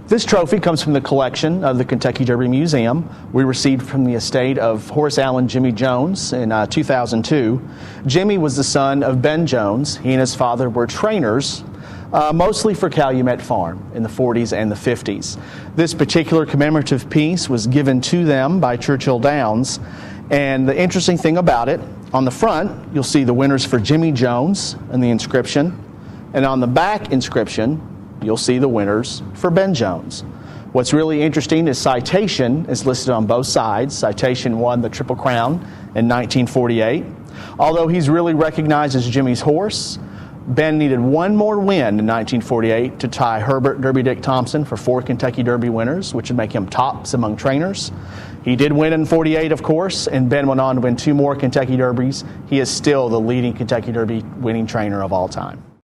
This trophy comes from the collection of the Kentucky Derby Museum. We received from the estate of Horace Allen Jimmy Jones in 2002. Jimmy was the son of Ben Jones. He and his father were trainers, mostly for Calumet Farm in the 40s and the 50s. This particular commemorative piece was given to them by Churchill Downs. And the interesting thing about it, on the front, you'll see the winners for Jimmy Jones and the inscription. And on the back inscription, you'll see the winners for Ben Jones. What's really interesting is Citation is listed on both sides. Citation won the Triple Crown in 1948. Although he's really recognized as Jimmy's horse, Ben needed one more win in 1948 to tie Herbert Derby Dick Thompson for 4 Kentucky Derby winners, which would make him tops among trainers. He did win in 48, of course, and Ben went on to win 2 more Kentucky Derbies. He is still the leading Kentucky Derby winning trainer of all time.